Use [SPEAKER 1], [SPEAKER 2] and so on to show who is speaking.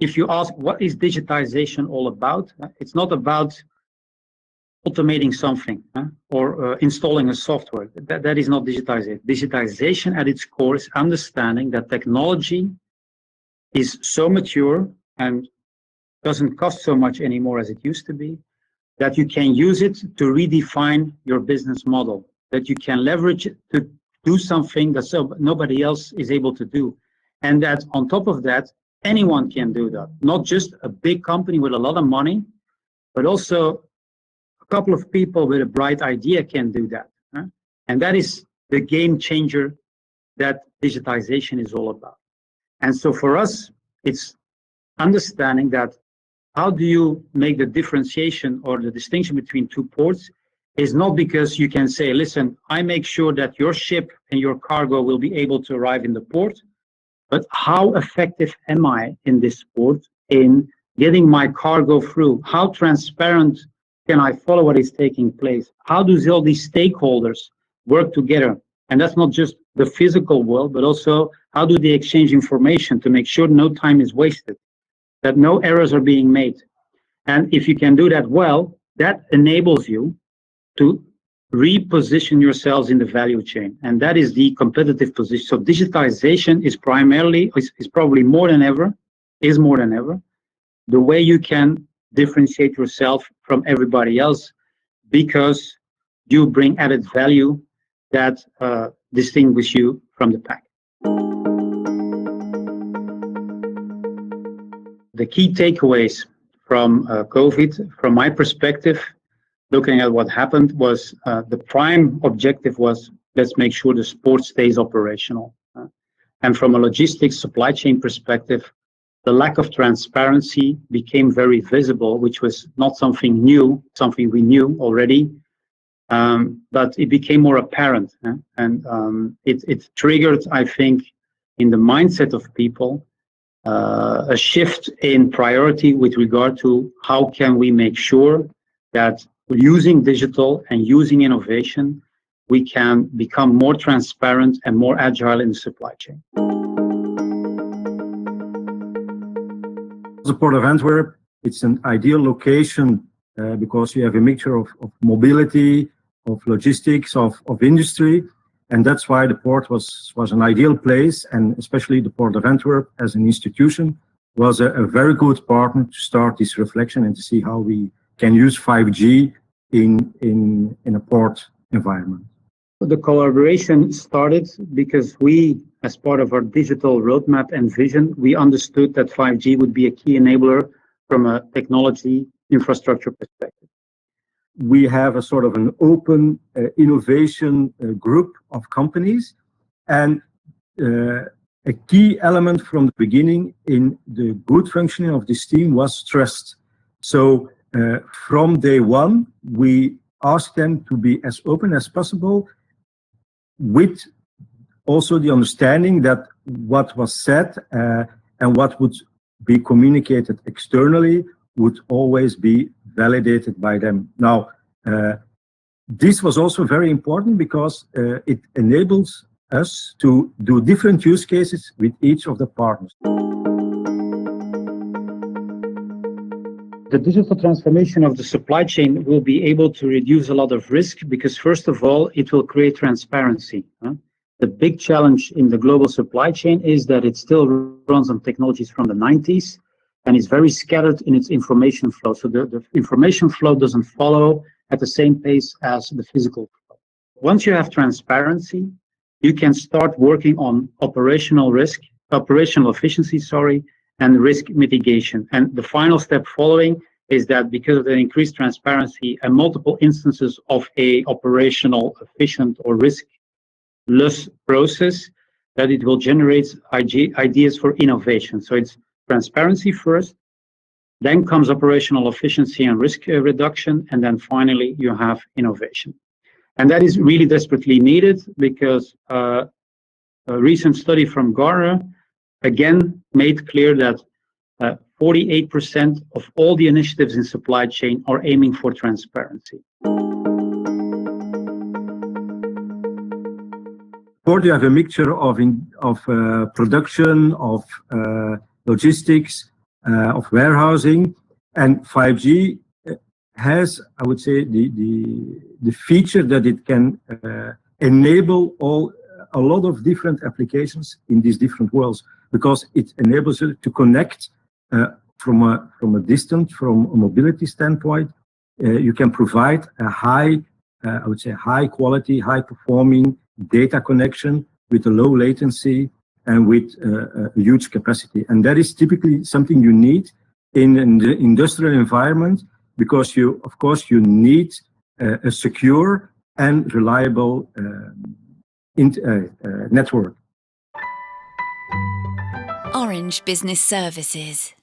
[SPEAKER 1] if you ask what is digitization all about, it's not about automating something or installing a software. That is not digitization. Digitization at its core is understanding that technology is so mature and doesn't cost so much anymore as it used to be, that you can use it to redefine your business model, that you can leverage it to do something that nobody else is able to do. And that on top of that, anyone can do that. Not just a big company with a lot of money, but also a couple of people with a bright idea can do that. And that is the game changer that digitization is all about. And so for us, it's understanding that how do you make the differentiation or the distinction between two ports is not because you can say, listen, I make sure that your ship and your cargo will be able to arrive in the port, but how effective am I in this port in getting my cargo through? How transparent can I follow what is taking place? How do all these stakeholders work together? And that's not just the physical world, but also how do they exchange information to make sure no time is wasted, that no errors are being made. And if you can do that well, that enables you to reposition yourselves in the value chain. And that is the competitive position. So digitization is probably more than ever, the way you can differentiate yourself from everybody else, because you bring added value that distinguish you from the pack. The key takeaways from COVID, from my perspective, looking at what happened, was the prime objective was, let's make sure the sport stays operational. And from a logistics supply chain perspective, the lack of transparency became very visible, which was not something new, something we knew already, but it became more apparent. And it triggered, I think, in the mindset of people, a shift in priority with regard to how can we make sure that using digital and using innovation, we can become more transparent and more agile in the supply chain.
[SPEAKER 2] The Port of Antwerp, it's an ideal location because you have a mixture of mobility, of logistics, of industry. And that's why the port was an ideal place, and especially the Port of Antwerp as an institution was a very good partner to start this reflection and to see how we can use 5G in a port environment.
[SPEAKER 1] The collaboration started because we, as part of our digital roadmap and vision, we understood that 5G would be a key enabler from a technology infrastructure perspective.
[SPEAKER 2] We have a sort of an open innovation group of companies, and a key element from the beginning in the good functioning of this team was trust. So from day one, we asked them to be as open as possible, with also the understanding that what was said and what would be communicated externally would always be validated by them. Now, this was also very important because it enables us to do different use cases with each of the partners.
[SPEAKER 1] The digital transformation of the supply chain will be able to reduce a lot of risk because, first of all, it will create transparency. The big challenge in the global supply chain is that it still runs on technologies from the 90s and is very scattered in its information flow. So the information flow doesn't follow at the same pace as the physical flow. Once you have transparency, you can start working on operational efficiency, and risk mitigation. And the final step following is that because of the increased transparency and multiple instances of a operational efficient or riskless process, that it will generate ideas for innovation. So it's transparency first, then comes operational efficiency and risk reduction, and then finally you have innovation. And that is really desperately needed because a recent study from Gartner again made clear that 48% of all the initiatives in supply chain are aiming for transparency.
[SPEAKER 2] Or you have a mixture of production, of logistics, of warehousing. And 5G has, I would say, the feature that it can enable a lot of different applications in these different worlds, because it enables you to connect from a distance, from a mobility standpoint. You can provide a high, I would say, high quality, high performing data connection with a low latency and with a huge capacity. And that is typically something you need in an industrial environment, because of course, you need a secure and reliable network.
[SPEAKER 3] Orange Business Services.